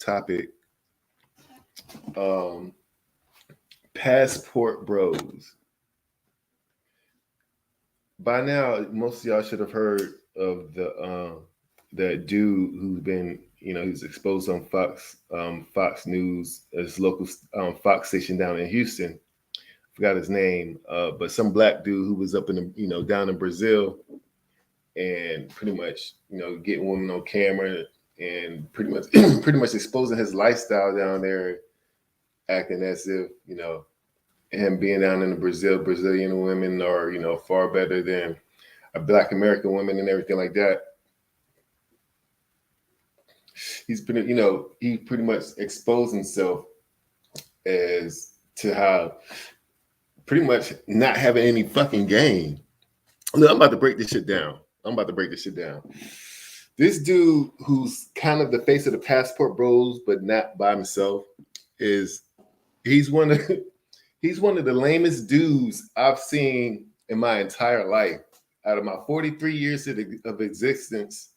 topic. Passport bros. By now, most of y'all should have heard of that dude who's been, who's exposed on Fox News, his local Fox station down in Houston. Forgot his name, but some black dude who was up in down in Brazil, and pretty much getting women on camera and pretty much pretty much exposing his lifestyle down there, acting as if him being down in the Brazilian women are far better than a Black American woman and everything like that. He's been he pretty much exposed himself as to how pretty much not having any fucking game. Look, I'm about to break this shit down. This dude, who's kind of the face of the Passport Bros, but not by himself, he's one of the lamest dudes I've seen in my entire life. Out of my 43 years of existence,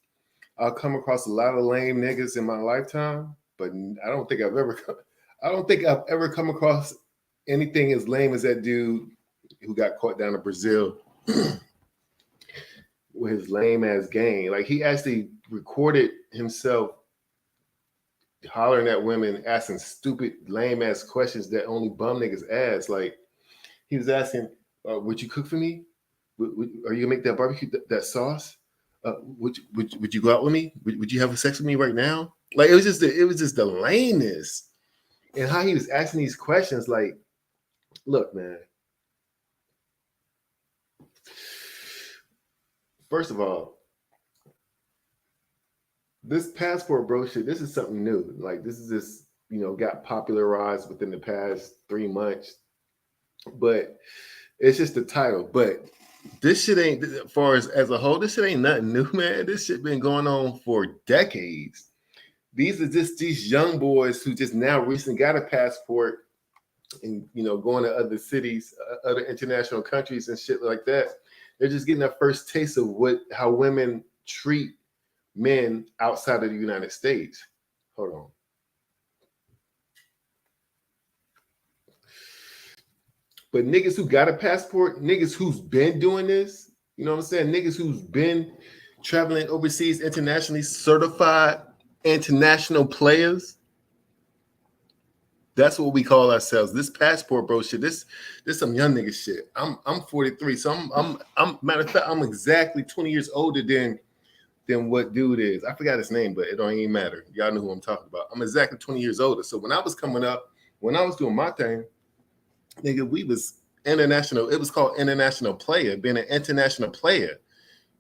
I'll come across a lot of lame niggas in my lifetime, but I don't think I've ever come across anything as lame as that dude who got caught down in Brazil with his lame ass game. Like, he actually recorded himself hollering at women, asking stupid, lame ass questions that only bum niggas ask. Like, he was asking, "Would you cook for me? Are you gonna make that barbecue that sauce? Would you go out with me? Would you have sex with me right now?" Like, it was just the lameness, and how he was asking these questions. Like, look, man. First of all, this passport bro shit, this is something new. Like, this is just, got popularized within the past 3 months. But it's just the title. But this shit ain't, as far as a whole, this shit ain't nothing new, man. This shit been going on for decades. These are just these young boys who just now recently got a passport and, going to other cities, other international countries and shit like that. They're just getting their first taste of how women treat men outside of the United States. Hold on. But niggas who got a passport, niggas who's been doing this, you know what I'm saying? Niggas who's been traveling overseas, internationally certified international players. That's what we call ourselves. This passport bro shit. This some young nigga shit. I'm 43, so I'm matter of fact, I'm exactly 20 years older than what dude is. I forgot his name, but it don't even matter. Y'all know who I'm talking about. I'm exactly 20 years older. So when I was coming up, when I was doing my thing, nigga, we was international. It was called international player, being an international player.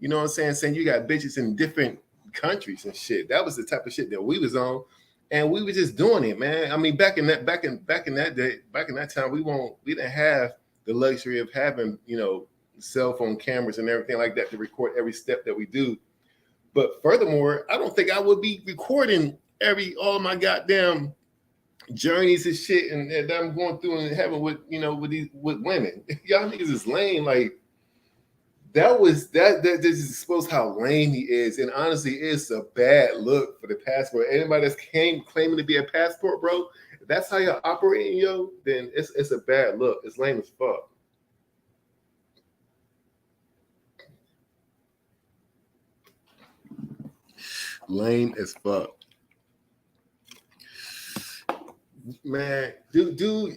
You know what I'm saying? Saying you got bitches in different countries and shit. That was the type of shit that we was on. And we were just doing it, man. I mean, back in that time, we didn't have the luxury of having, cell phone cameras and everything like that to record every step that we do. But furthermore, I don't think I would be recording all of my goddamn journeys and shit and that I'm going through and having with women. Y'all niggas is lame. Like, that just exposed how lame he is. And honestly, it's a bad look for the passport. Anybody that's claiming to be a passport bro, if that's how you're operating, then it's a bad look. It's lame as fuck. Lame as fuck. Man, dude,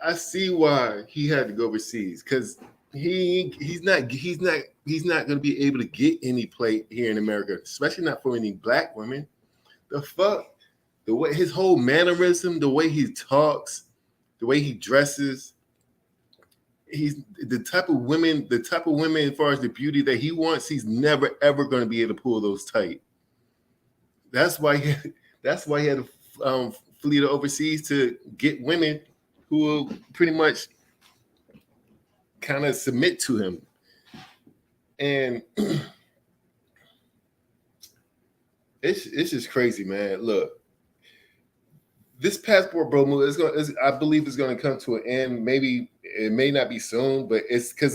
I see why he had to go overseas, because he's not going to be able to get any play here in America, especially not for any black women. The fuck, the way his whole mannerism, the way he talks, the way he dresses, he's the type of women as far as the beauty that he wants, he's never ever going to be able to pull those tight. That's why he had to flee to overseas to get women who will pretty much kind of submit to him. And it's just crazy, man. Look, this passport bro move I believe it's going to come to an end. Maybe it may not be soon, but it's because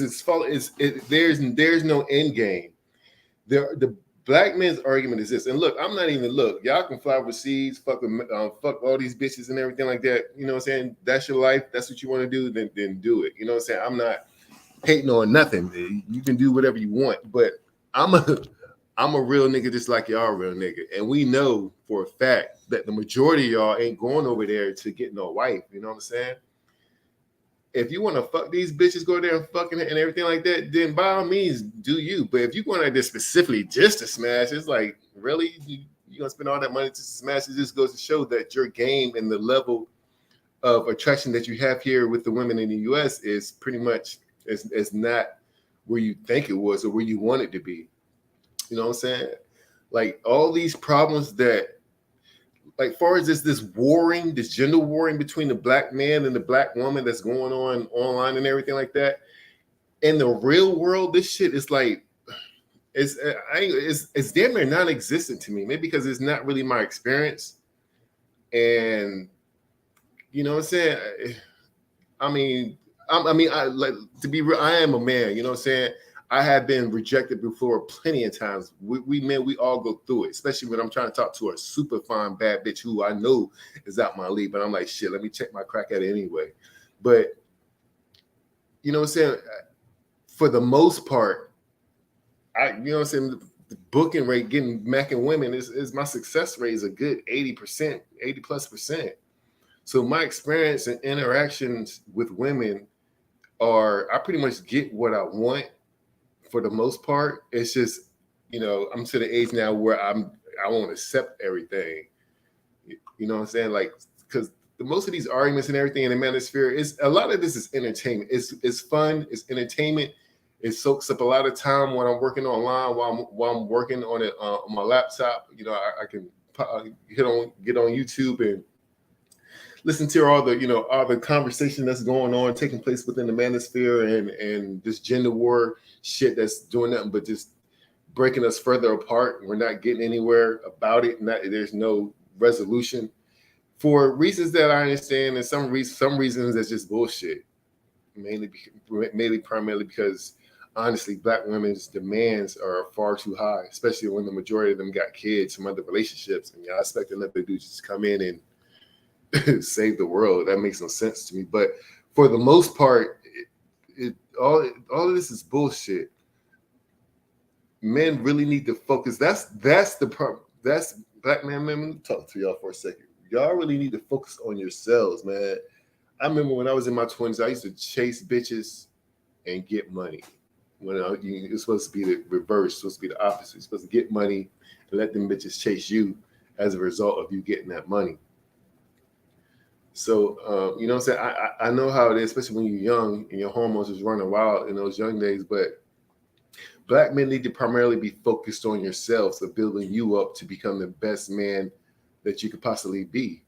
there's no end game. The Black men's argument is this, and look, I'm not even y'all can fly overseas, fuck all these bitches and everything like that. You know what I'm saying? That's your life. That's what you want to do. Then do it. You know what I'm saying? I'm not hating on nothing. You can do whatever you want, but I'm a I'm a real nigga just like y'all real nigga, and we know for a fact that the majority of y'all ain't going over there to get no wife. You know what I'm saying? If you want to fuck these bitches, go there and fucking it and everything like that, then by all means do you. But if you're going out there specifically just to smash, it's like, really? You gonna spend all that money to smash? It just goes to show that your game and the level of attraction that you have here with the women in the US is pretty much is not where you think it was or where you want it to be. You know what I'm saying? Like all these problems that like far as this warring, this gender warring between the black man and the black woman that's going on online and everything like that. In the real world, this shit is like it's damn near non-existent to me. Maybe because it's not really my experience. And you know what I'm saying? I like to be real, I am a man, you know what I'm saying? I have been rejected before plenty of times. We men, we all go through it, especially when I'm trying to talk to a super fine bad bitch who I know is out my league, but I'm like, shit, let me check my crack at it anyway. But you know what I'm saying? For the most part, you know what I'm saying? The booking rate, getting macking women is my success rate is a good 80%, 80+%. So my experience and interactions with women I pretty much get what I want. For the most part, it's just, you know, I'm to the age now where I won't accept everything. You know what I'm saying? Like, because most of these arguments and everything in the manosphere is a lot of this is entertainment. It's fun. It's entertainment. It soaks up a lot of time when I'm working online while I'm working on it on my laptop. You know, I can get on YouTube and listen to all the conversation that's going on, taking place within the manosphere and this gender war shit that's doing nothing but just breaking us further apart. We're not getting anywhere about it. There's no resolution for reasons that I understand, and some reasons that's just bullshit. Primarily because honestly, black women's demands are far too high, especially when the majority of them got kids from other relationships, and y'all expect another dude to just come in and save the world. That makes no sense to me. But for the most part, all of this is bullshit. Men really need to focus. That's the problem. That's black men. Let me talk to y'all for a second. Y'all really need to focus on yourselves, man. I remember when I was in my 20s, I used to chase bitches and get money. When it's supposed to be the reverse, it's supposed to be the opposite. You're supposed to get money and let them bitches chase you as a result of you getting that money. So, you know what I'm saying? I know how it is, especially when you're young and your hormones is running wild in those young days. But black men need to primarily be focused on yourselves, of building you up to become the best man that you could possibly be.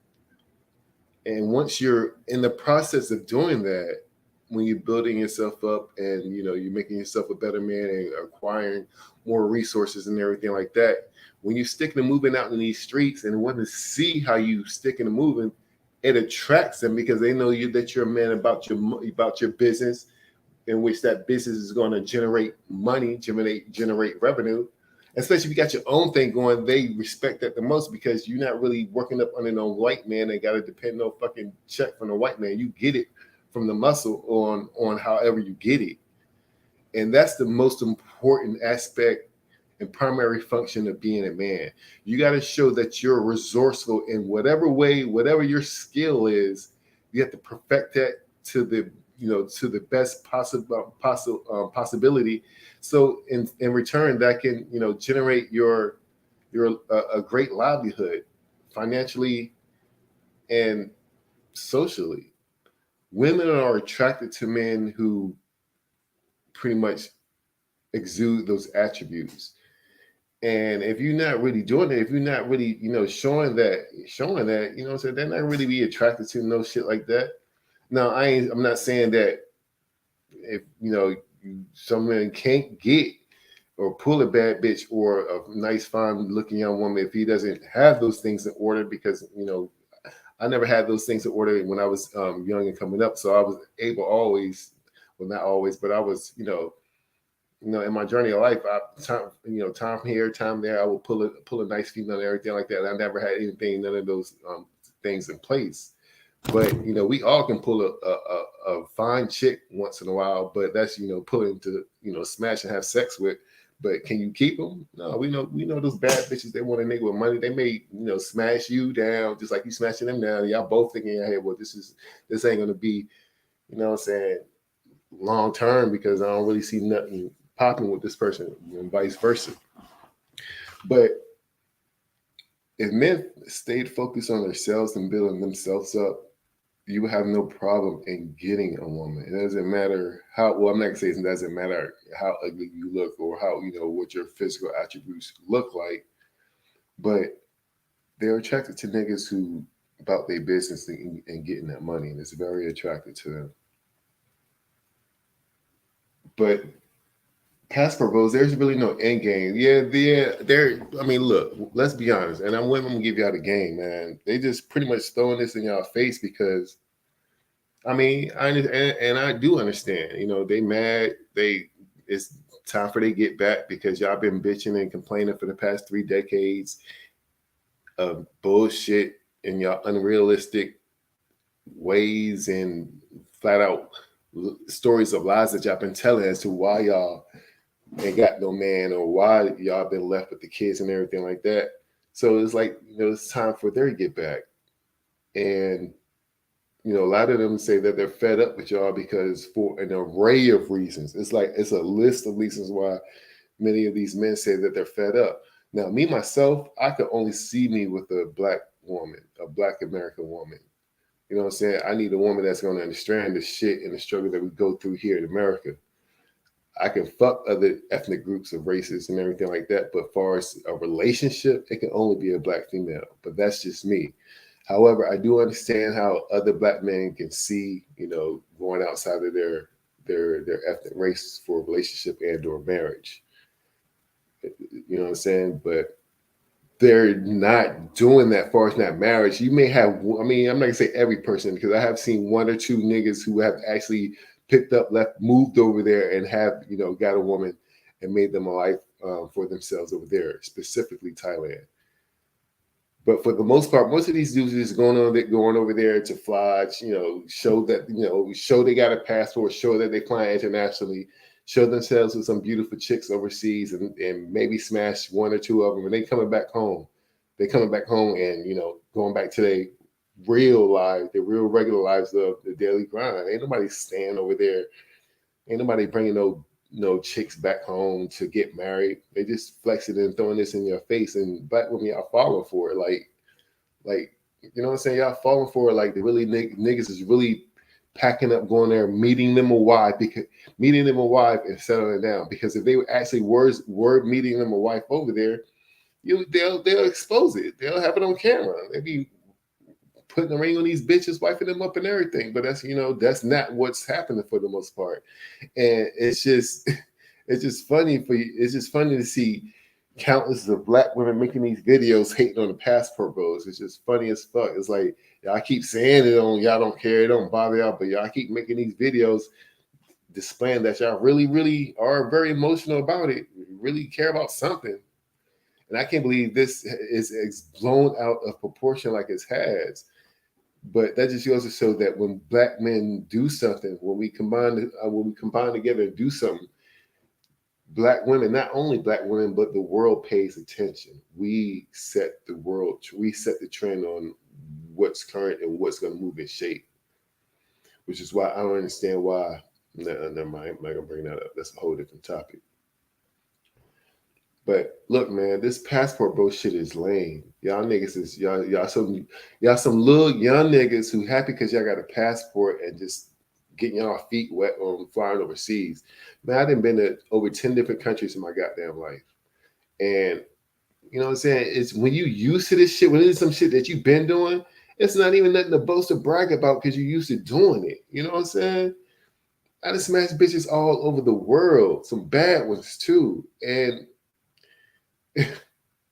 And once you're in the process of doing that, when you're building yourself up and, you know, you're making yourself a better man and acquiring more resources and everything like that, when you're sticking and moving out in these streets and want to see how you sticking and moving, it attracts them because they know that you're a man about your business, in which that business is going to generate money, generate revenue. Especially if you got your own thing going, they respect that the most because you're not really working up under no white man and got to depend on fucking check from the white man. You get it from the muscle on however you get it, and that's the most important aspect and primary function of being a man. You got to show that you're resourceful in whatever way, whatever your skill is. You have to perfect that to the best possibility. So in return, that can generate your a great livelihood, financially and socially. Women are attracted to men who pretty much exude those attributes. And if you're not really doing it, if you're not really, showing that, so they're not really be attracted to no shit like that. Now, I'm not saying that if, some men can't get or pull a bad bitch or a nice, fine looking young woman if he doesn't have those things in order, because, I never had those things in order when I was young and coming up. So I was able always, well, not always, but I was, in my journey of life, time here, time there, I will pull a nice female and everything like that. I never had none of those things in place. But we all can pull a fine chick once in a while, but that's pulling to smash and have sex with. But can you keep them? No, we know those bad bitches. They want a nigga with money. They may smash you down just like you smashing them down. Y'all both thinking in your head, well, this ain't gonna be, what I'm saying, long term because I don't really see nothing popping with this person, and vice versa. But if men stayed focused on themselves and building themselves up, you would have no problem in getting a woman. It doesn't matter how, well, I'm not gonna say it doesn't matter how ugly you look or how, what your physical attributes look like, but they're attracted to niggas who about their business and getting that money, and it's very attractive to them. But passport bros, there's really no end game. Yeah, there. I mean, look, let's be honest, and I'm gonna give y'all the game, man. They just pretty much throwing this in y'all face because, I mean, I do understand. They mad. It's time for they get back because y'all been bitching and complaining for the past 3 decades of bullshit and y'all unrealistic ways and flat out stories of lies that y'all been telling as to why y'all ain't got no man or why y'all been left with the kids and everything like that. So it's like, it's time for their get back. And, a lot of them say that they're fed up with y'all because for an array of reasons. It's like, it's a list of reasons why many of these men say that they're fed up. Now, me, myself, I could only see me with a black woman, a black American woman. You know what I'm saying? I need a woman that's going to understand the shit and the struggle that we go through here in America. I can fuck other ethnic groups of races and everything like that, but as far as a relationship, it can only be a black female. But that's just me. However, I do understand how other black men can see, going outside of their ethnic race for a relationship and or marriage. You know what I'm saying? But they're not doing that far as not marriage. You may have, I mean, I'm not gonna say every person because I have seen 1 or 2 niggas who have actually picked up, left, moved over there and have, got a woman and made them a life for themselves over there, specifically Thailand. But for the most part, most of these dudes is going over there to fly, show that, show they got a passport, show that they fly internationally, show themselves with some beautiful chicks overseas and maybe smash 1 or 2 of them. And they coming back home. They coming back home and, going back to their real life, their real regular lives of the daily grind. Ain't nobody staying over there. Ain't nobody bringing no chicks back home to get married. They just flexing and throwing this in your face. And black women, y'all falling for it. Like, you know what I'm saying? Y'all falling for it. Like the really niggas is really packing up, going there, meeting them a wife and settling down. Because if they were actually word meeting them a wife over there, they'll expose it. They'll have it on camera. They be putting the ring on these bitches, wiping them up and everything. But that's not what's happening for the most part. And it's just funny for you. It's just funny to see countless of black women making these videos hating on the passport bros. It's just funny as fuck. It's like y'all keep saying it on, y'all don't care, it don't bother y'all, but y'all keep making these videos displaying that y'all really, really are very emotional about it, really care about something. And I can't believe this is blown out of proportion like it has. But that just goes to show that when black men do something, when we combine together and do something, black women, not only black women, but the world pays attention. We set the trend on what's current and what's going to move in shape. Which is why I don't understand why. Never mind. I'm not gonna bring that up. That's a whole different topic. But look, man, this passport bro shit is lame. Y'all niggas is y'all some little young niggas who happy because y'all got a passport and just getting y'all feet wet on flying overseas. Man, I done been to over 10 different countries in my goddamn life. And you know what I'm saying? It's when you used to this shit, when it is some shit that you've been doing, it's not even nothing to boast or brag about because you're used to doing it. You know what I'm saying? I done smashed bitches all over the world, some bad ones too. And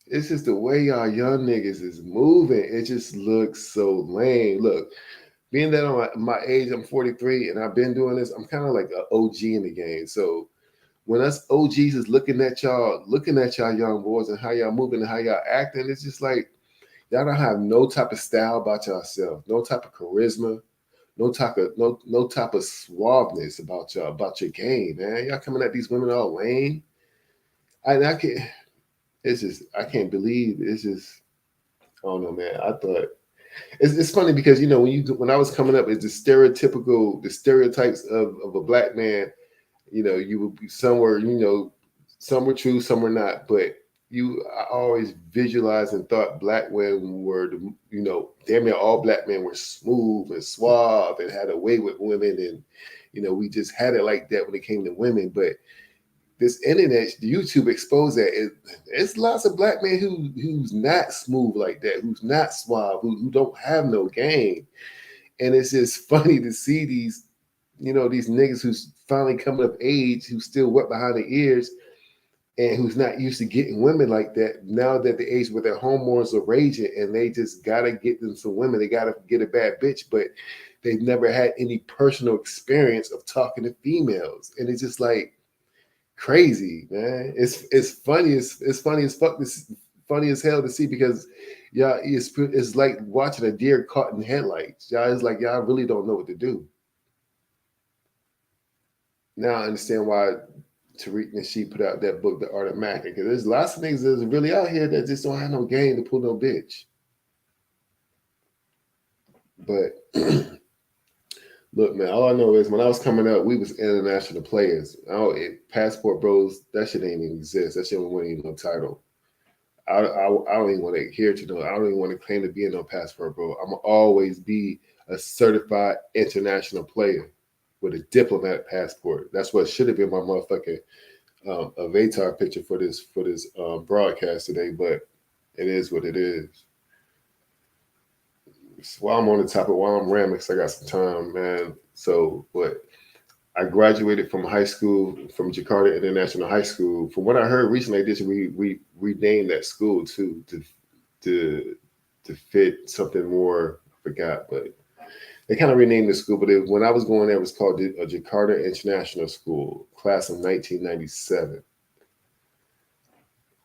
it's just the way y'all young niggas is moving. It just looks so lame. Look, being that on my age, I'm 43, and I've been doing this, I'm kind of like an OG in the game. So when us OGs is looking at y'all young boys and how y'all moving and how y'all acting, it's just like y'all don't have no type of style about yourself, no type of charisma, no type of suaveness about y'all, about your game, man. Y'all coming at these women all lame. I can't. It's just I can't believe it's just I don't know, man. I thought it's funny because when I was coming up, it's the stereotypes of a black man. You would be somewhere, some were true, some were not, but I always visualized and thought black men were damn near all black men were smooth and suave and had a way with women, and we just had it like that when it came to women. But this internet, YouTube exposed that it's lots of black men who's not smooth like that, who's not suave, who don't have no game. And it's just funny to see these niggas who's finally coming of age, who's still wet behind the ears, and who's not used to getting women like that. Now that the age where their hormones are raging and they just gotta get them some women, they gotta get a bad bitch, but they've never had any personal experience of talking to females, and it's just like crazy, man. It's funny. It's funny as fuck. This funny as hell to see because it's like watching a deer caught in headlights. Y'all is like y'all really don't know what to do. Now I understand why Tariq and she put out that book, The Art of Macking, because there's lots of niggas that's really out here that just don't have no game to pull no bitch. But look, man, all I know is when I was coming up, we was international players. Passport Bros, that shit ain't even exist. That shit wasn't even no title. I don't even want to adhere to no. I don't even want to claim to be in no passport, bro. I'm gonna always be a certified international player with a diplomat passport. That's what should have been my motherfucking avatar picture for this broadcast today, but it is what it is. So while I'm on the topic, while I'm rambling, because I got some time, man. So, what I graduated from high school, from Jakarta International High School. From what I heard recently, they just renamed that school to fit something more. I forgot, but they kind of renamed the school. But when I was going there, it was called a Jakarta International School, class of 1997.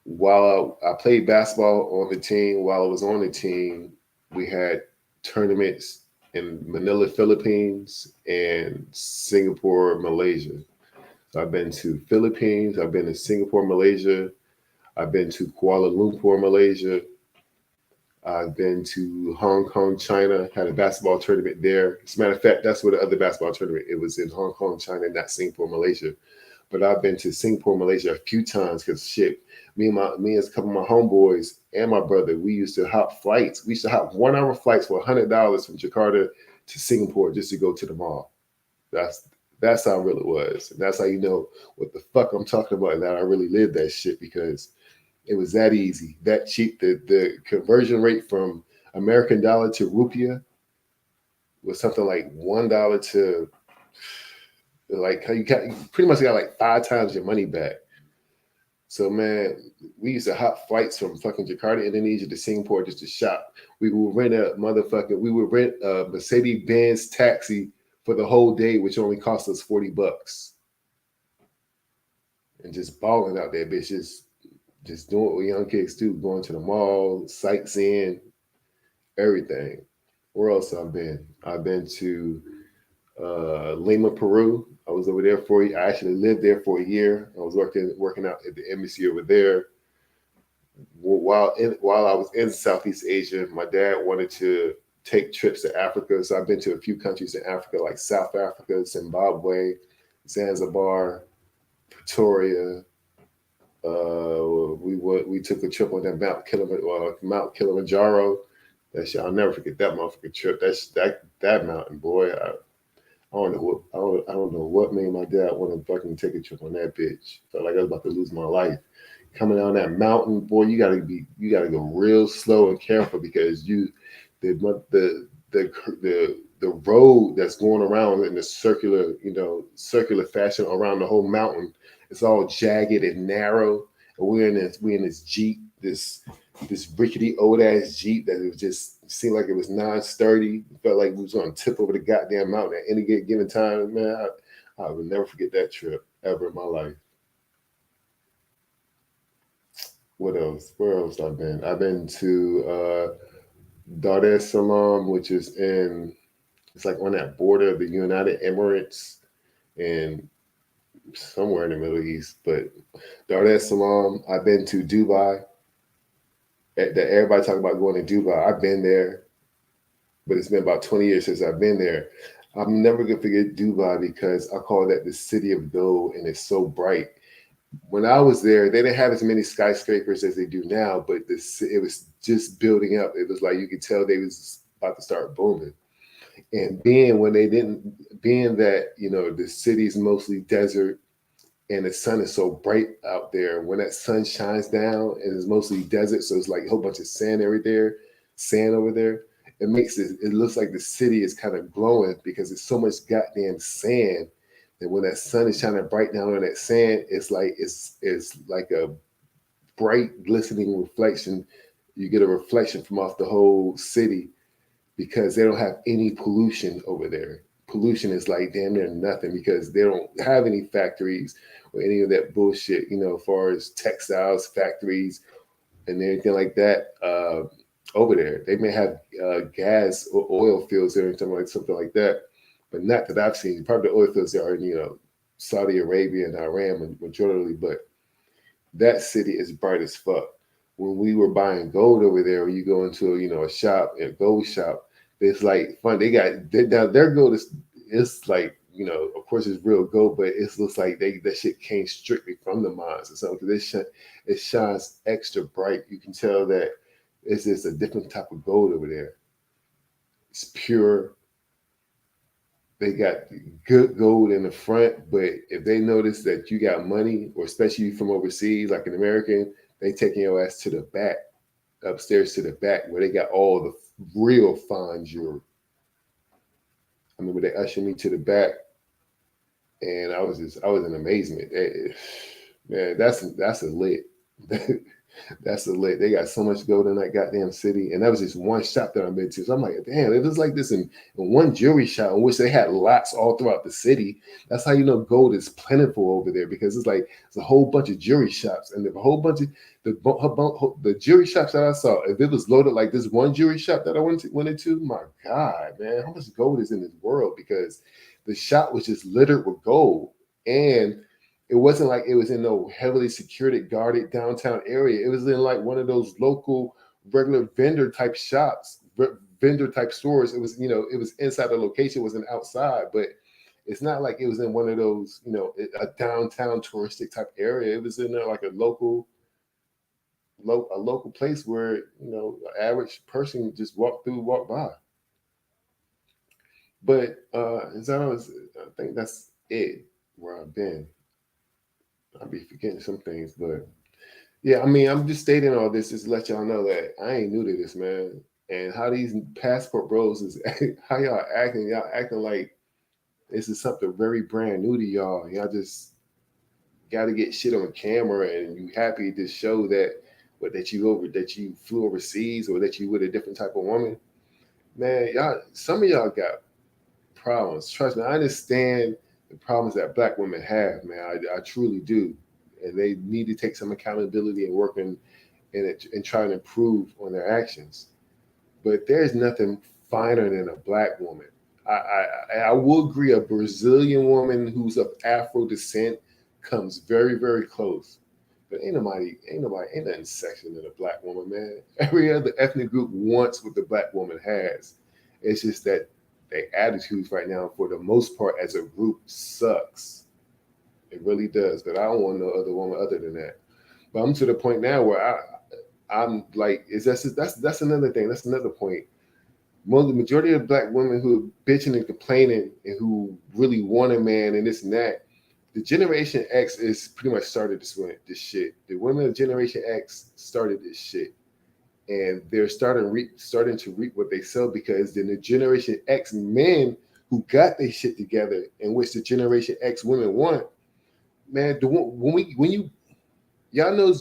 While I played basketball on the team, while I was on the team, we had tournaments in Manila, Philippines, and Singapore, Malaysia. So I've been to Philippines, I've been to Singapore, Malaysia, I've been to Kuala Lumpur, Malaysia, I've been to Hong Kong, China, had a basketball tournament there. As a matter of fact, that's where the other basketball tournament, it was in Hong Kong, China, not Singapore, Malaysia. But I've been to Singapore, Malaysia a few times because shit, me and a couple of my homeboys and my brother, we used to hop flights. We used to hop 1 hour flights for $100 from Jakarta to Singapore just to go to the mall. That's how real it was. And that's how you know what the fuck I'm talking about and that I really lived that shit because it was that easy, that cheap. The conversion rate from American dollar to rupiah was something like $1 to like you pretty much got like 5 times your money back. So man, we used to hop flights from fucking Jakarta, Indonesia to Singapore just to shop. We would rent a Mercedes-Benz taxi for the whole day, which only cost us $40. And just balling out there, bitches. Just doing what young kids do, going to the mall, sightseeing, everything. Where else I've been? I've been to Lima, Peru. I was over there I actually lived there for a year. I was working out at the embassy over there. While I was in Southeast Asia, my dad wanted to take trips to Africa. So I've been to a few countries in Africa, like South Africa, Zimbabwe, Zanzibar, Pretoria. We took a trip on that Mount Kilimanjaro. That shit, I'll never forget that motherfucking trip. That mountain, boy. I don't know what made my dad want to fucking take a trip on that bitch. Felt like I was about to lose my life. Coming down that mountain, boy, you gotta go real slow and careful because the road that's going around in the circular fashion around the whole mountain, it's all jagged and narrow. And we're in this Jeep, this rickety old ass Jeep that it just seemed like it was non-sturdy. It felt like we was going to tip over the goddamn mountain at any given time. Man, I would never forget that trip ever in my life. What else? Where else I've been? I've been to Dar es Salaam, which is in, it's like on that border of the United Emirates and somewhere in the Middle East. But Dar es Salaam, I've been to Dubai. That everybody talk about going to Dubai. I've been there, but it's been about 20 years since I've been there. I'm never gonna forget Dubai because I call that the city of gold, and it's so bright. When I was there, they didn't have as many skyscrapers as they do now, but it was just building up. It was like you could tell they was about to start booming. And being that the city's mostly desert and the sun is so bright out there. When that sun shines down and it's mostly desert, so it's like a whole bunch of sand over there. It makes it looks like the city is kind of glowing because it's so much goddamn sand that when that sun is shining bright down on that sand, it's like a bright glistening reflection. You get a reflection from off the whole city because they don't have any pollution over there. Pollution is like damn near nothing because they don't have any factories or any of that bullshit, as far as textiles factories and anything like that over there. They may have gas or oil fields there and something like that, but not that I've seen. Probably the oil fields there are in, Saudi Arabia and Iran majorly, but that city is bright as fuck. When we were buying gold over there, when you go into a shop, a gold shop, it's like fun. Their gold is it's like of course it's real gold, but it looks like that shit came strictly from the mines or something. Because it shines extra bright. You can tell that it's just a different type of gold over there. It's pure. They got good gold in the front, but if they notice that you got money, or especially from overseas, like an American, they taking your ass to the back, upstairs to the back, where they got all the real fine jewelry. I remember they ushered me to the back, and I was in amazement. Man, that's a lit. That's a lit. They got so much gold in that goddamn city, and that was just one shop that I've been to. So I'm like, damn, it was like this in one jewelry shop, in which they had lots all throughout the city. That's how you know gold is plentiful over there, because it's a whole bunch of jewelry shops, and a whole bunch of the jewelry shops that I saw. If it was loaded like this one jewelry shop that I went into, my God, man, how much gold is in this world? Because the shop was just littered with gold, and it wasn't like it was in no heavily security guarded downtown area. It was in like one of those local regular vendor type shops, vendor type stores. It was, it was inside the location, it wasn't outside, but it's not like it was in one of those, a downtown touristic type area. It was in there like a local place where, an average person just walk by. But I think that's it where I've been. I'll be forgetting some things, but yeah, I mean, I'm just stating all this just to let y'all know that I ain't new to this, man. And how these passport bros is how y'all acting. Y'all acting like this is something very brand new to y'all. Y'all just got to get shit on camera, and you happy to show that you flew overseas, or that you with a different type of woman. Man, some of y'all got problems. Trust me, I understand the problems that black women have, man. I truly do. And they need to take some accountability and work in it and try to improve on their actions. But there's nothing finer than a black woman. I will agree, a Brazilian woman who's of Afro descent comes very, very close. But ain't nothing sexier than a black woman, man. Every other ethnic group wants what the black woman has. It's just that their attitudes right now, for the most part, as a group, sucks. It really does. But I don't want no other woman other than that. But I'm to the point now where I'm like, that's another thing. That's another point. The majority of black women who are bitching and complaining and who really want a man and this and that, the Generation X is pretty much started this shit. The women of Generation X started this shit. And they're starting to reap what they sow, because then the Generation X men who got their shit together, in which the Generation X women want, man, y'all know as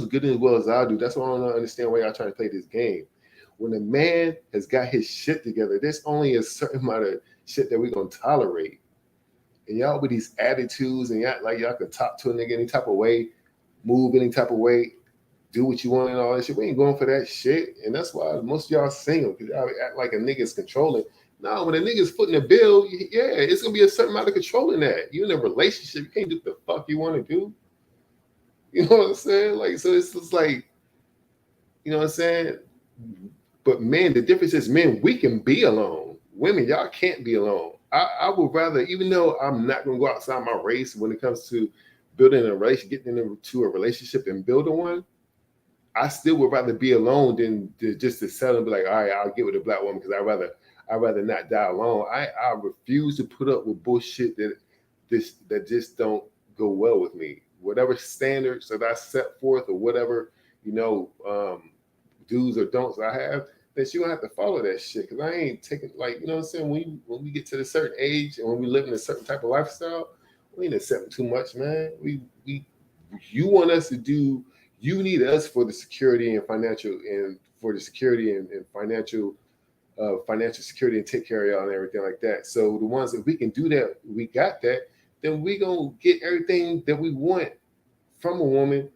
good as well as I do. That's why I don't understand why y'all trying to play this game. When a man has got his shit together, there's only a certain amount of shit that we're gonna tolerate. And y'all with these attitudes, and y'all can talk to a nigga any type of way, move any type of way. do what you want and all that shit. We ain't going for that shit. And that's why most of y'all single, because y'all act like a nigga's controlling. No, when a nigga's footing the bill, yeah, it's gonna be a certain amount of control in that. You in a relationship, you can't do what the fuck you want to do. You know what I'm saying? Like, so it's just like, you know what I'm saying? But men, the difference is men, we can be alone. Women, y'all can't be alone. I would rather, even though I'm not gonna go outside my race when it comes to building a relationship, getting into a relationship and building one, I still would rather be alone than just to settle and be like, all right, I'll get with a black woman because I'd rather not die alone. I refuse to put up with bullshit that just don't go well with me. Whatever standards that I set forth or whatever, do's or don'ts I have, that you don't have to follow that shit. Cause I ain't taking, like, you know what I'm saying? When we get to a certain age and when we live in a certain type of lifestyle, we ain't accepting too much, man. You want us to do, you need us for the security and financial and for the security and financial security and take care of y'all and everything like that. So the ones that we can do that, we got that, then we gonna get everything that we want from a woman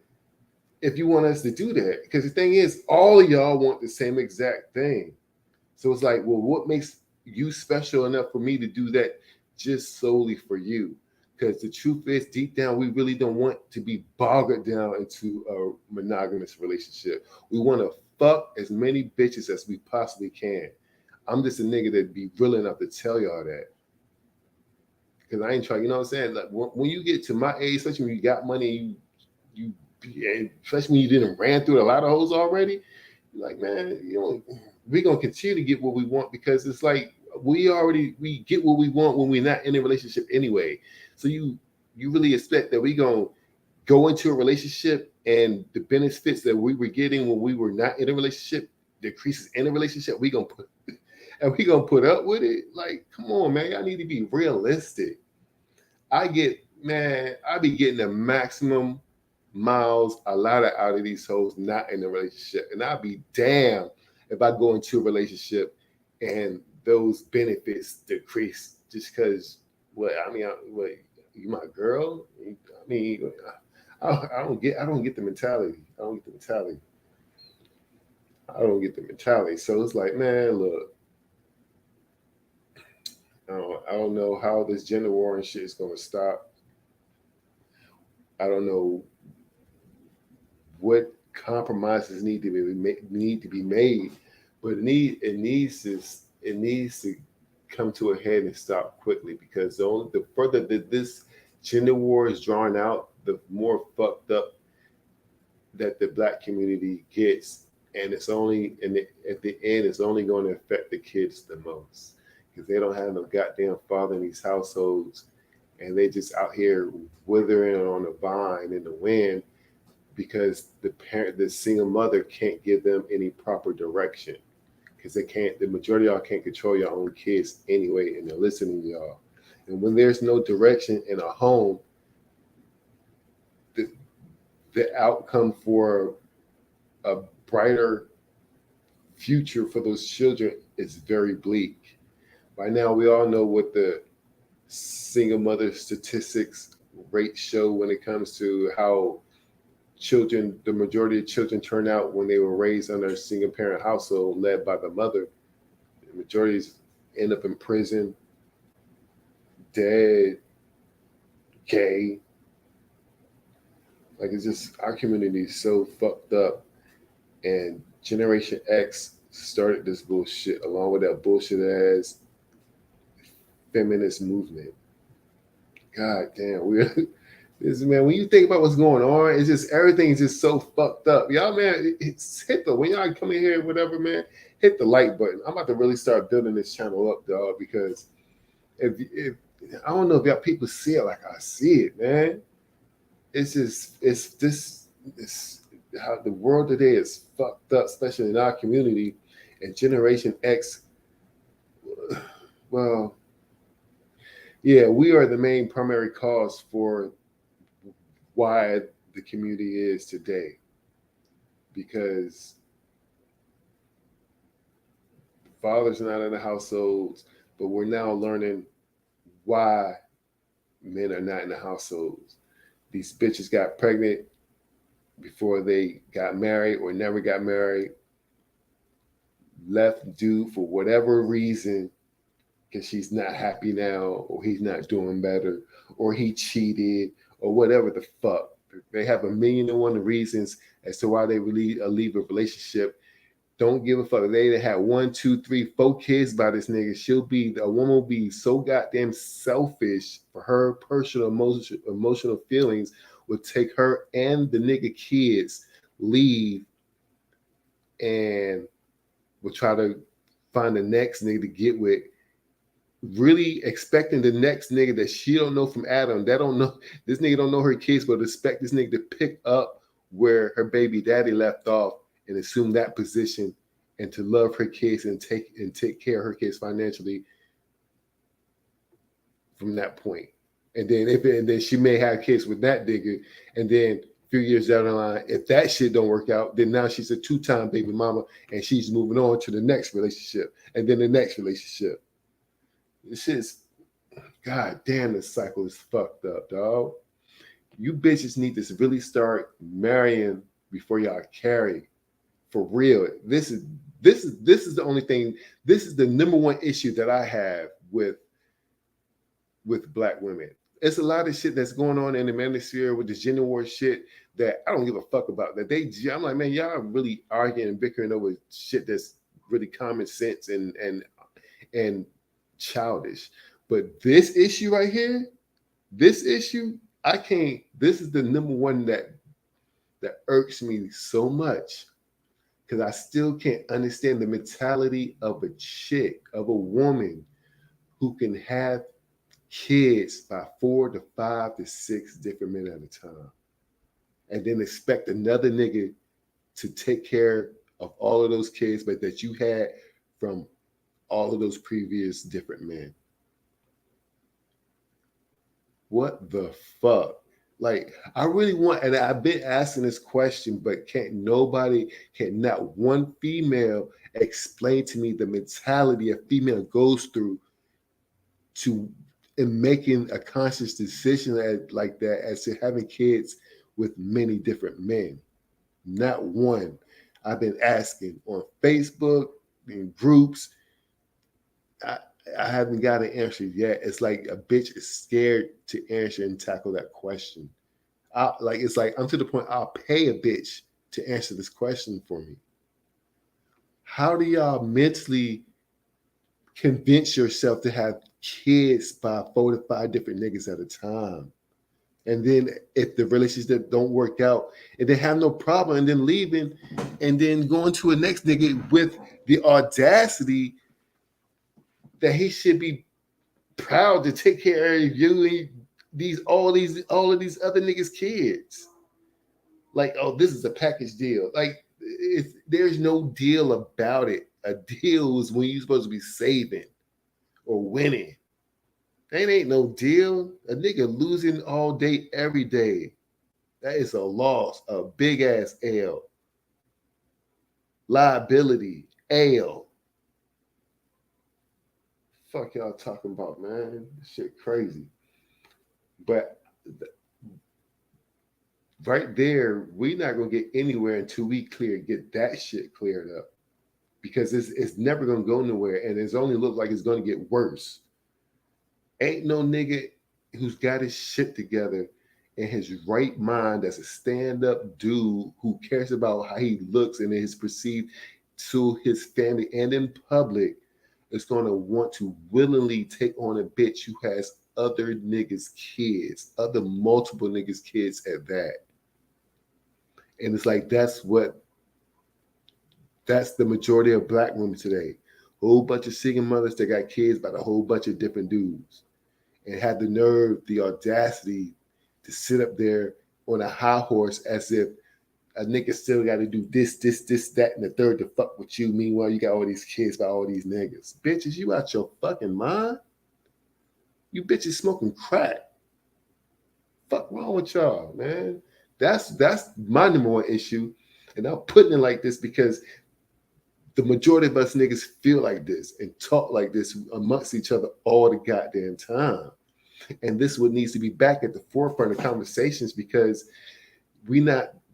if you want us to do that. Because the thing is, all of y'all want the same exact thing. So it's like, well, what makes you special enough for me to do that just solely for you? Because the truth is, deep down, we really don't want to be bogged down into a monogamous relationship. We want to fuck as many bitches as we possibly can. I'm just a nigga that be real enough to tell y'all that. Because I ain't trying, you know what I'm saying? Like when you get to my age, especially when you got money, especially when you didn't ran through a lot of hoes already, you're like, man, we're gonna continue to get what we want because it's like we get what we want when we're not in a relationship anyway. So you really expect that we gonna go into a relationship and the benefits that we were getting when we were not in a relationship decreases in a relationship, we gonna put up with it? Like, come on, man, y'all need to be realistic. I be getting the maximum miles allotted out of these hoes not in a relationship. And I'd be damned if I go into a relationship and those benefits decrease just because, you my girl? I mean, I don't get the mentality. I don't get the mentality. So it's like, man, look, I don't know how this gender war and shit is going to stop. I don't know what compromises need to be made, but it needs to come to a head and stop quickly because the further that this gender war is drawn out, the more fucked up that the black community gets, and at the end, it's only going to affect the kids the most because they don't have no goddamn father in these households, and they just out here withering on a vine in the wind because the single mother can't give them any proper direction because the majority of y'all can't control your own kids anyway, and they're listening to y'all. And when there's no direction in a home, the outcome for a brighter future for those children is very bleak. By now, we all know what the single mother statistics rate show when it comes to how the majority of children turn out when they were raised under a single parent household led by the mother. The majorities end up in prison, dead, gay. Like, it's just, our community is so fucked up. And Generation X started this bullshit along with that bullshit ass feminist movement. God damn, man, when you think about what's going on, it's just everything's just so fucked up. Y'all, man, it's when y'all come in here, whatever, man, hit the like button. I'm about to really start building this channel up, dog, because if I don't know if y'all people see it like I see it, man. It's how the world today is fucked up, especially in our community. And Generation X, well, yeah, we are the main primary cause for why the community is today. Because fathers are not in the households, but we're now learning why men are not in the households. These bitches got pregnant before they got married or never got married, left dude for whatever reason because she's not happy now or he's not doing better or he cheated or whatever the fuck. They have a million and one reasons as to why they leave a relationship. Don't give a fuck. They had 1, 2, 3, 4 kids by this nigga. A woman will be so goddamn selfish for her personal emotional feelings would take her and the nigga kids, leave, and will try to find the next nigga to get with, really expecting the next nigga that she don't know from Adam, that don't know, this nigga don't know her kids, but expect this nigga to pick up where her baby daddy left off and assume that position and to love her kids and take care of her kids financially from that point. And then she may have kids with that nigga, and then a few years down the line, if that shit don't work out, then now she's a 2-time baby mama and she's moving on to the next relationship and then the next relationship. This shit's, god damn, this cycle is fucked up, dog. You bitches need to really start marrying before y'all carry. For real. This is the only thing. This is the number one issue that I have with black women. It's a lot of shit that's going on in the manosphere with the gender war shit that I don't give a fuck about. I'm like, man, y'all really arguing and bickering over shit that's really common sense and childish. But this issue right here, this is the number one that irks me so much, because I still can't understand the mentality of a chick, of a woman who can have kids by 4 to 5 to 6 different men at a time, and then expect another nigga to take care of all of those kids, but that you had from all of those previous different men. What the fuck? Like, I really want, and I've been asking this question, but not one female explain to me the mentality a female goes through in making a conscious decision like that, as to having kids with many different men. Not one. I've been asking on Facebook, in groups. I haven't got an answer yet. It's like a bitch is scared to answer and tackle that question. It's like I'm to the point I'll pay a bitch to answer this question for me. How do y'all mentally convince yourself to have kids by 4 to 5 different niggas at a time? And then if the relationship don't work out and they have no problem, and then leaving and then going to a next nigga with the audacity that he should be proud to take care of you and all of these other niggas' kids. Like, oh, this is a package deal. Like, there's no deal about it. A deal is when you're supposed to be saving or winning. That ain't no deal. A nigga losing all day, every day. That is a loss, a big ass L. Liability, L. Fuck y'all talking about, man? This shit crazy. But right there, we're not gonna get anywhere until we get that shit cleared up, because it's never gonna go nowhere, and it's only look like it's gonna get worse. Ain't no nigga who's got his shit together in his right mind, as a stand-up dude who cares about how he looks and is perceived to his family and in public, is going to want to willingly take on a bitch who has other niggas' kids, other multiple niggas' kids at that. And it's like, that's the majority of black women today. Whole bunch of single mothers that got kids by a whole bunch of different dudes, and had the nerve, the audacity to sit up there on a high horse as if a nigga still got to do this, that, and the third to fuck with you. Meanwhile, you got all these kids by all these niggas. Bitches, you out your fucking mind? You bitches smoking crack. Fuck wrong with y'all, man? That's my number one issue. And I'm putting it like this because the majority of us niggas feel like this and talk like this amongst each other all the goddamn time. And this is what needs to be back at the forefront of conversations, because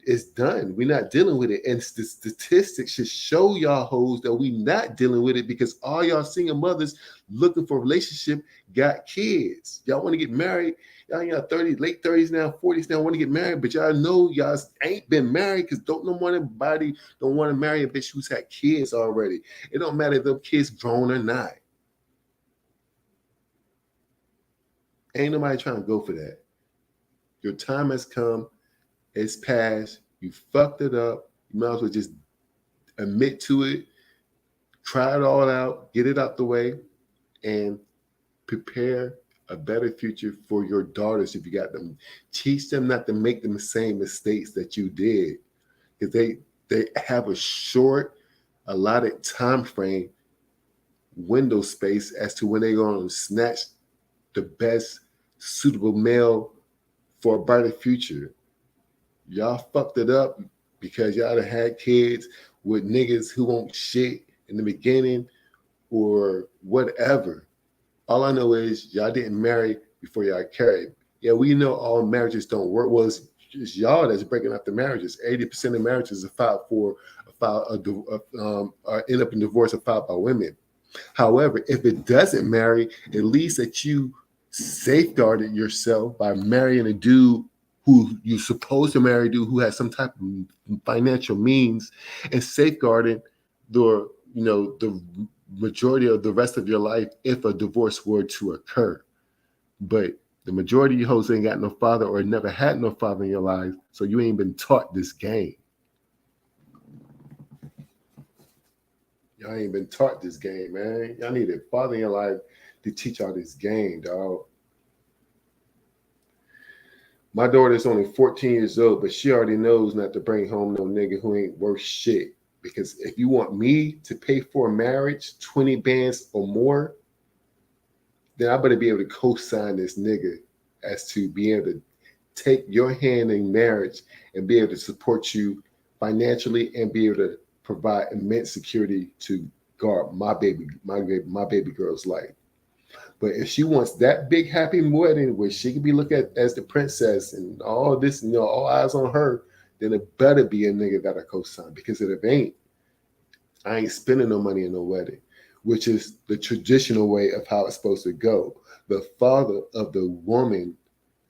it's done. We're not dealing with it. And the statistics should show y'all hoes that we not dealing with it because all y'all single mothers looking for a relationship got kids. Y'all want to get married. Y'all in y'all 30s, late 30s now, 40s now, want to get married, but y'all know y'all ain't been married because don't want to marry a bitch who's had kids already. It don't matter if them kids grown or not. Ain't nobody trying to go for that. Your time has come. It's past. You fucked it up. You might as well just admit to it, try it all out, get it out the way, and prepare a better future for your daughters if you got them. Teach them not to make the same mistakes that you did. Because they have a short, allotted time frame window space as to when they're going to snatch the best suitable male for a brighter future. Y'all fucked it up because y'all done had kids with niggas who won't shit in the beginning or whatever. All I know is y'all didn't marry before y'all carried. Yeah, we know all marriages don't work. Well, it's y'all that's breaking up the marriages. 80% of marriages are end up in divorce or filed by women. However, if it doesn't marry, at least that you safeguarded yourself by marrying a dude who you're supposed to marry, dude who has some type of financial means, and safeguarding the majority of the rest of your life if a divorce were to occur. But the majority of you hoes ain't got no father or never had no father in your life, so you ain't been taught this game. Y'all ain't been taught this game, man. Y'all need a father in your life to teach y'all this game, dog. My daughter's only 14 years old, but she already knows not to bring home no nigga who ain't worth shit. Because if you want me to pay for a marriage, 20 bands or more, then I better be able to co-sign this nigga as to be able to take your hand in marriage and be able to support you financially and be able to provide immense security to guard my baby girl's life. But if she wants that big happy wedding where she can be looked at as the princess and all this, all eyes on her, then it better be a nigga that I co-sign. Because if it ain't, I ain't spending no money in no wedding, which is the traditional way of how it's supposed to go. The father of the woman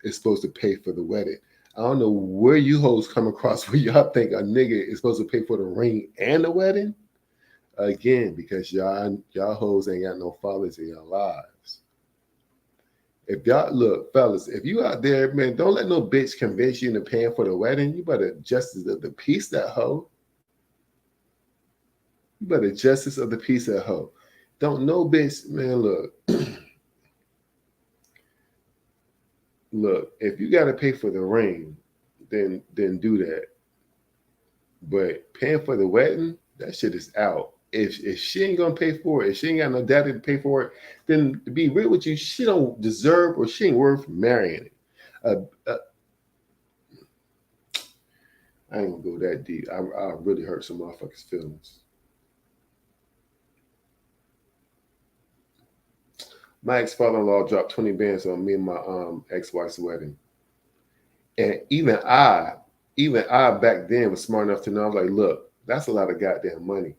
is supposed to pay for the wedding. I don't know where you hoes come across where y'all think a nigga is supposed to pay for the ring and the wedding. Again, because y'all hoes ain't got no fathers in your lives. If y'all look, fellas, if you out there, man, don't let no bitch convince you into paying for the wedding. You better justice of the peace that hoe. You better justice of the peace that hoe. Don't no bitch, man, look. Look, if you gotta pay for the ring, then do that. But paying for the wedding, that shit is out. If she ain't gonna pay for it, if she ain't got no daddy to pay for it, then to be real with you, she don't deserve or she ain't worth marrying it. I ain't gonna go that deep. I really hurt some motherfuckers' feelings. My ex-father-in-law dropped 20 bands on me and my ex-wife's wedding. And even I back then was smart enough to know, I was like, look, that's a lot of goddamn money.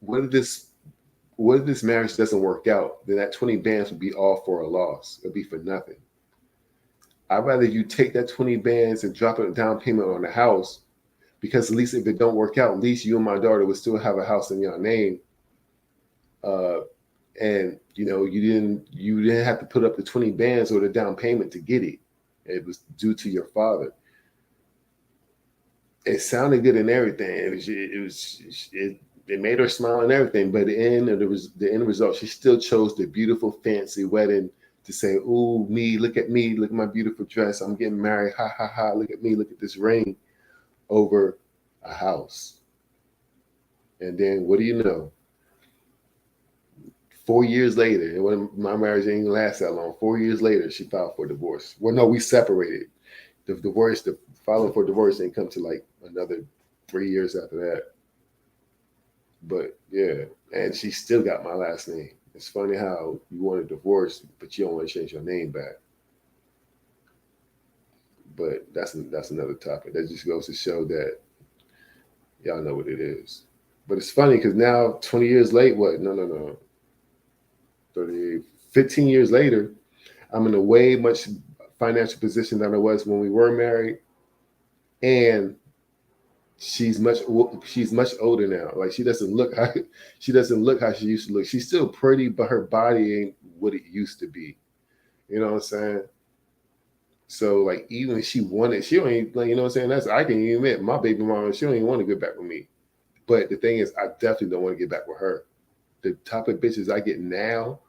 What if this marriage doesn't work out? Then that 20 bands would be all for a loss. It'll be for nothing. I'd rather you take that 20 bands and drop a down payment on the house, because at least if it don't work out, at least you and my daughter would still have a house in your name. And you didn't have to put up the 20 bands or the down payment to get it. It was due to your father. It sounded good and everything. It made her smile and everything. But the end result, she still chose the beautiful, fancy wedding to say, "Ooh, look at me, look at my beautiful dress. I'm getting married. Ha ha ha! Look at me, look at this ring," over a house. And then what do you know? 4 years later, and when my marriage didn't last that long, 4 years later, she filed for divorce. Well, no, we separated. The filing for divorce didn't come to like another 3 years after that. But yeah, and she still got my last name. It's funny how you want a divorce, but you don't want to change your name back. But that's another topic. That just goes to show that y'all know what it is. But it's funny because now, 20 years late, what? No. 38, 15 years later, I'm in a way much financial position than I was when we were married. And she's much older now. Like she doesn't look how she used to look. She's still pretty, but her body ain't what it used to be. You know what I'm saying? So like even if she wanted, she don't even like, you know what I'm saying? That's I can even admit my baby mama, she don't even want to get back with me. But the thing is, I definitely don't want to get back with her. The type of bitches I get now,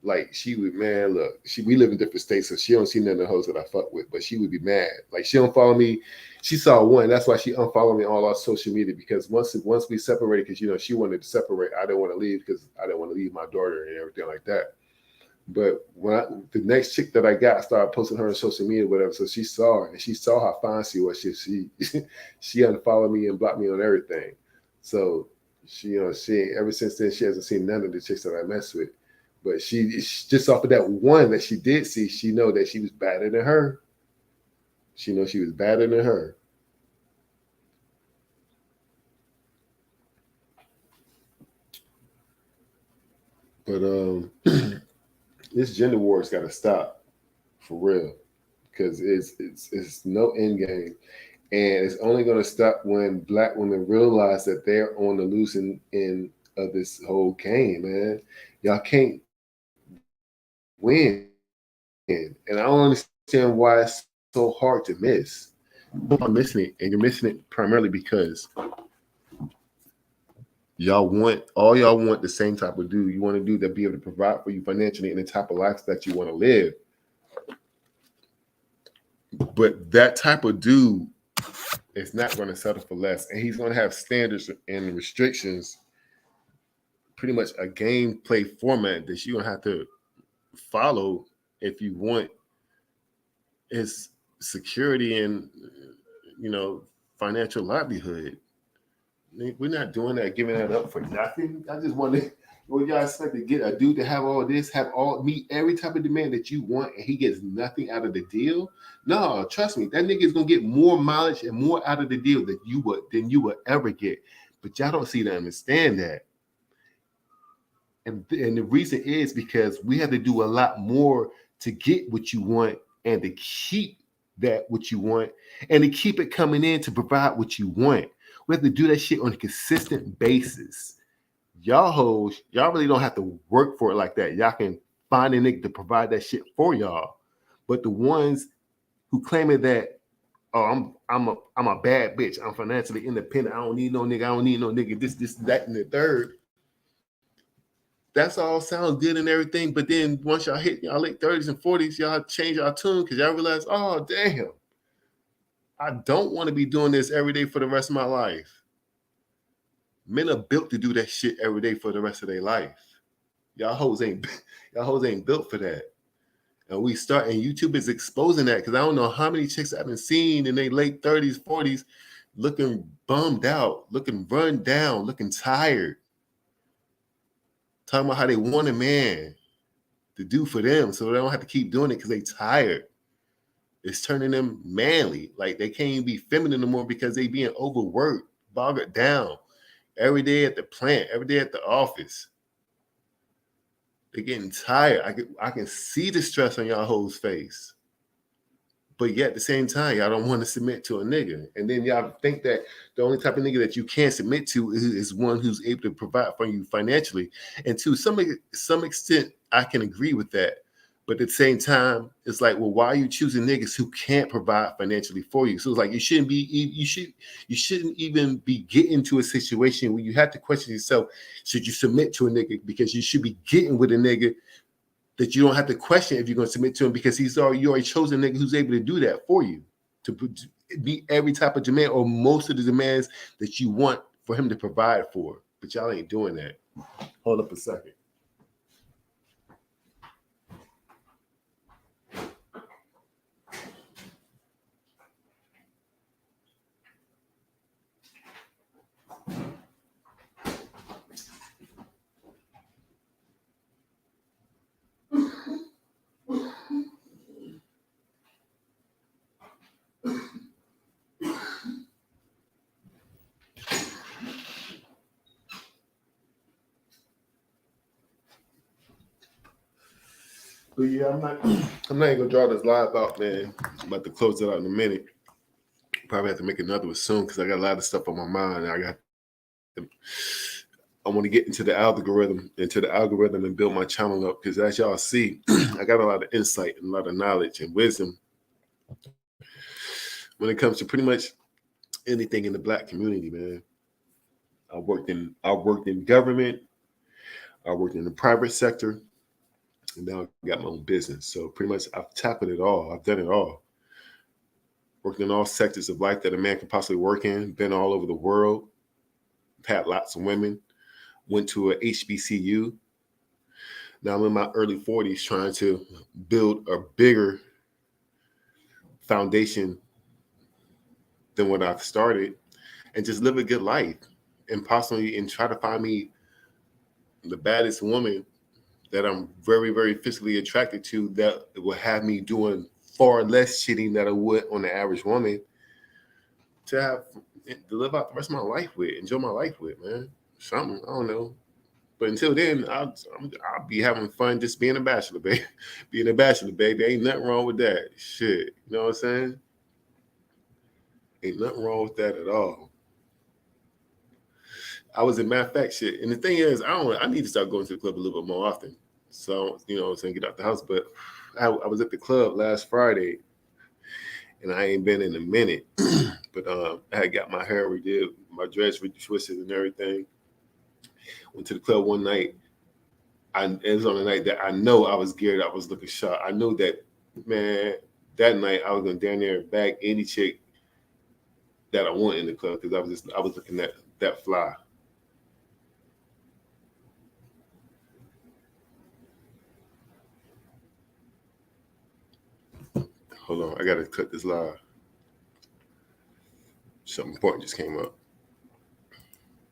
like she would, man, look, we live in different states, so she don't see none of the hoes that I fuck with, but she would be mad. Like she don't follow me. She saw one, that's why she unfollowed me on all our social media because once we separated, because she wanted to separate, I didn't want to leave because I didn't want to leave my daughter and everything like that. But the next chick that I got, I started posting her on social media, whatever. So she saw her and she saw how fine she was. She unfollowed me and blocked me on everything. So she ever since then she hasn't seen none of the chicks that I mess with. But she just off of that one that she did see, she know that she was better than her. She know she was better than her. But this gender war's got to stop for real because it's no end game. And it's only going to stop when black women realize that they're on the losing end of this whole game, man. Y'all can't win. And I don't understand why it's so hard to miss. You're missing it, and you're missing it primarily because y'all want the same type of dude. You want a dude that be able to provide for you financially and the type of life that you want to live. But that type of dude is not going to settle for less, and he's going to have standards and restrictions, pretty much a gameplay format that you're going to have to follow if you want his security and financial livelihood. We're not doing that, giving that up for nothing. I just want to. Well, y'all expect to get a dude to have all this, meet every type of demand that you want, and he gets nothing out of the deal? No, trust me, that nigga is gonna get more mileage and more out of the deal than you would ever get. But y'all don't seem to understand that. And the reason is because we have to do a lot more to get what you want and to keep that what you want and to keep it coming in to provide what you want. We have to do that shit on a consistent basis. Y'all hoes, y'all really don't have to work for it like that. Y'all can find a nigga to provide that shit for y'all. But the ones who claiming that, oh, I'm a bad bitch, I'm financially independent, I don't need no nigga, this, that, and the third. That's all sounds good and everything, but then once y'all hit y'all late 30s and 40s, y'all change y'all tune because y'all realize, oh damn, I don't want to be doing this every day for the rest of my life. Men are built to do that shit every day for the rest of their life. Y'all hoes ain't built for that. And YouTube is exposing that because I don't know how many chicks I've been seeing in their late 30s, 40s, looking bummed out, looking run down, looking tired. Talking about how they want a man to do for them so they don't have to keep doing it because they tired. It's turning them manly. Like they can't even be feminine anymore because they being overworked, bogged down every day at the plant, every day at the office. They're getting tired. I can see the stress on y'all hoes' face. But yet at the same time, y'all don't want to submit to a nigga. And then y'all think that the only type of nigga that you can't submit to is one who's able to provide for you financially. And to some extent, I can agree with that. But at the same time, it's like, well, why are you choosing niggas who can't provide financially for you? So it's like you shouldn't even be getting to a situation where you have to question yourself, should you submit to a nigga? Because you should be getting with a nigga that you don't have to question if you're going to submit to him because you already chosen a nigga who's able to do that for you, to meet every type of demand or most of the demands that you want for him to provide for. But y'all ain't doing that. Hold up a second. But yeah, I'm not even gonna draw this live out, man. I'm about to close it out in a minute. Probably have to make another one soon because I got a lot of stuff on my mind. I want to get into the algorithm and build my channel up because as y'all see, I got a lot of insight and a lot of knowledge and wisdom when it comes to pretty much anything in the Black community, man. I worked in government, I worked in the private sector, and now I got my own business. So pretty much I've tackled it all. I've done it all. Worked in all sectors of life that a man could possibly work in, been all over the world, had lots of women, went to a HBCU. Now I'm in my early 40s trying to build a bigger foundation than what I've started and just live a good life and try to find me the baddest woman that I'm very, very physically attracted to that will have me doing far less cheating than I would on the average woman to live out the rest of my life with, enjoy my life with, man. Something, I don't know. But until then, I'll be having fun just being a bachelor, baby. Being a bachelor, baby. Ain't nothing wrong with that. Shit. You know what I'm saying? Ain't nothing wrong with that at all. I was in matter of fact shit. And the thing is, I need to start going to the club a little bit more often. So, you know what I'm saying, get out the house. But I was at the club last Friday and I ain't been in a minute. But I had got my hair redid, my dress retwisted and everything. Went to the club one night. It was on a night that I know I was geared. I was looking sharp. I know that, man, that night I was gonna down there and bag any chick that I want in the club because I was looking at that fly. Hold on, I gotta cut this live. Something important just came up.